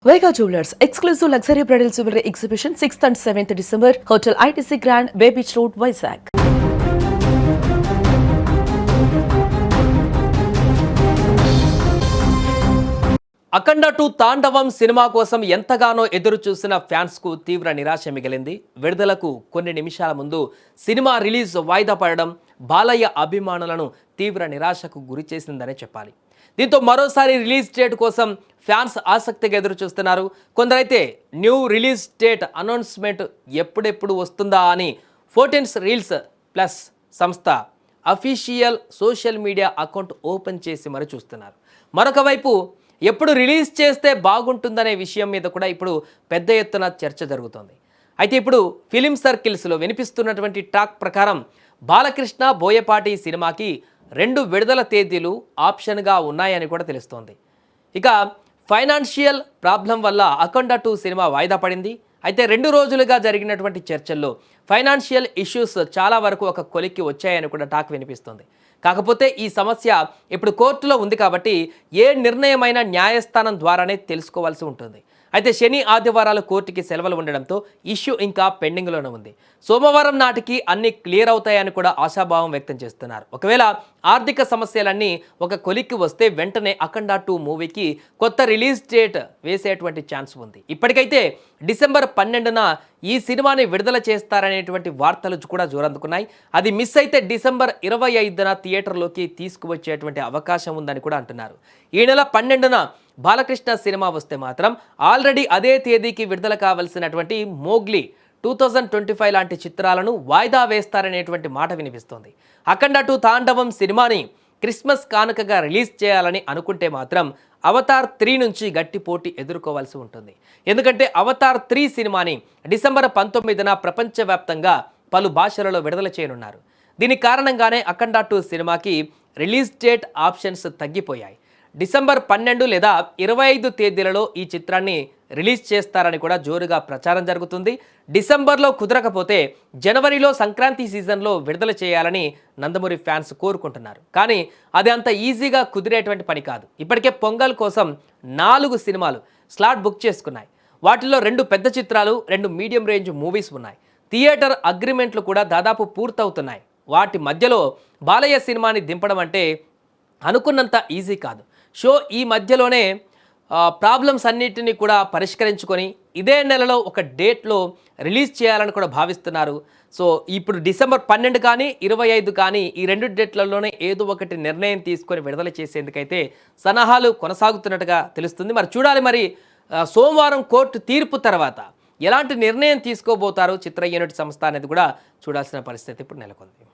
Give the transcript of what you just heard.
Vega Jewelers exclusive luxury bridal jewelry exhibition 6th and 7th December, Hotel ITC Grand, Bay Beach Road, Vizag. అఖండ 2 తాండవం cinema కోసం ఎంతగానో ఎదురు చూసిన fans కు తీవ్ర నిరాశ మిగిలింది. విడుదలకు కొన్ని నిమిషాల ముందు సినిమా రిలీజ్ వాయిదా పడడం బాలయ్య అభిమానులను తీవ్ర నిరాశకు గురి చేసిందనే చెప్పాలి. దీంతో మరోసారి రిలీజ్ డేట్ కోసం ఫ్యాన్స్ ఆసక్తిగా ఎదురు చూస్తున్నారు. కొందరైతే న్యూ రిలీజ్ డేట్ అనౌన్స్మెంట్ ఎప్పుడెప్పుడు వస్తుందా అని 14 రీల్స్ ప్లస్ సంస్థ official social media account open చేసి మరి చూస్తున్నారు. మరొక వైపు ఎప్పుడు రిలీజ్ చేస్తే బాగుంటుందనే విషయం మీద కూడా ఇప్పుడు పెద్ద ఎత్తున చర్చ జరుగుతోంది. అయితే ఇప్పుడు ఫిలిం సర్కిల్స్లో వినిపిస్తున్నటువంటి టాక్ ప్రకారం బాలకృష్ణ బోయపాటి సినిమాకి 2 విడుదల తేదీలు ఆప్షన్గా ఉన్నాయని కూడా తెలుస్తోంది. ఇక ఫైనాన్షియల్ ప్రాబ్లం వల్ల అఖండ 2 సినిమా వాయిదా పడింది. అయితే 2 రోజులుగా జరిగినటువంటి చర్చల్లో ఫైనాన్షియల్ ఇష్యూస్ చాలా వరకు ఒక కొలిక్కి వచ్చాయని కూడా టాక్ వినిపిస్తుంది. కాకపోతే ఈ సమస్య ఇప్పుడు కోర్టులో ఉంది కాబట్టి ఏ నిర్ణయమైన న్యాయస్థానం ద్వారానే తెలుసుకోవాల్సి ఉంటుంది. అయితే శని ఆదివారాలు కోర్టుకి సెలవులు ఉండడంతో ఇష్యూ ఇంకా పెండింగ్లోనే ఉంది. సోమవారం నాటికి అన్ని క్లియర్ అవుతాయని కూడా ఆశాభావం వ్యక్తం చేస్తున్నారు. ఒకవేళ ఆర్థిక సమస్యలన్నీ ఒక కొలిక్కి వస్తే వెంటనే అఖండ 2 మూవీకి కొత్త రిలీజ్ డేట్ వేసేటువంటి ఛాన్స్ ఉంది. ఇప్పటికైతే డిసెంబర్ 12న ఈ సినిమాని విడుదల చేస్తారనేటువంటి వార్తలు కూడా జోరందుకున్నాయి. అది మిస్ అయితే డిసెంబర్ 25న థియేటర్లోకి తీసుకువచ్చేటువంటి అవకాశం ఉందని కూడా అంటున్నారు. ఈ నెల 12న బాలకృష్ణ సినిమా వస్తే మాత్రం ఆల్రెడీ అదే తేదీకి విడుదల కావాల్సినటువంటి మోగ్లీ 2025 లాంటి చిత్రాలను వాయిదా వేస్తారనేటువంటి మాట వినిపిస్తోంది. అఖండ 2 తాండవం సినిమాని క్రిస్మస్ కానుకగా రిలీజ్ చేయాలని అనుకుంటే మాత్రం అవతార్ 3 నుంచి గట్టి పోటీ ఎదుర్కోవాల్సి ఉంటుంది. ఎందుకంటే అవతార్ 3 సినిమాని డిసెంబర్ 19న ప్రపంచవ్యాప్తంగా పలు భాషలలో విడుదల చేయనున్నారు. దీని కారణంగానే అఖండ 2 సినిమాకి రిలీజ్ డేట్ ఆప్షన్స్ తగ్గిపోయాయి. డిసెంబర్ 12 లేదా 25 తేదీలలో ఈ చిత్రాన్ని రిలీజ్ చేస్తారని కూడా జోరుగా ప్రచారం జరుగుతుంది. డిసెంబర్లో కుదరకపోతే జనవరిలో సంక్రాంతి సీజన్లో విడుదల చేయాలని నందమూరి ఫ్యాన్స్ కోరుకుంటున్నారు. కానీ అది అంత ఈజీగా కుదిరేటువంటి పని కాదు. ఇప్పటికే పొంగల్ కోసం 4 సినిమాలు స్లాట్ బుక్ చేసుకున్నాయి. వాటిల్లో 2 పెద్ద చిత్రాలు, 2 మీడియం రేంజ్ మూవీస్ ఉన్నాయి. థియేటర్ అగ్రిమెంట్లు కూడా దాదాపు పూర్తవుతున్నాయి. వాటి మధ్యలో బాలయ్య సినిమాని దింపడం అంటే అనుకున్నంత ఈజీ కాదు. షో ఈ మధ్యలోనే ప్రాబ్లమ్స్ అన్నిటినీ కూడా పరిష్కరించుకొని ఇదే నెలలో ఒక డేట్లో రిలీజ్ చేయాలని కూడా భావిస్తున్నారు. సో ఇప్పుడు డిసెంబర్ 12 కానీ 25 కానీ ఈ 2 డేట్లలోనే ఏదో ఒకటి నిర్ణయం తీసుకొని విడుదల చేసేందుకైతే సన్నాహాలు కొనసాగుతున్నట్టుగా తెలుస్తుంది. మరి చూడాలి, మరి సోమవారం కోర్టు తీర్పు తర్వాత ఎలాంటి నిర్ణయం తీసుకోబోతారు చిత్ర యూనిట్ సంస్థ అనేది కూడా చూడాల్సిన పరిస్థితి ఇప్పుడు నెలకొంది.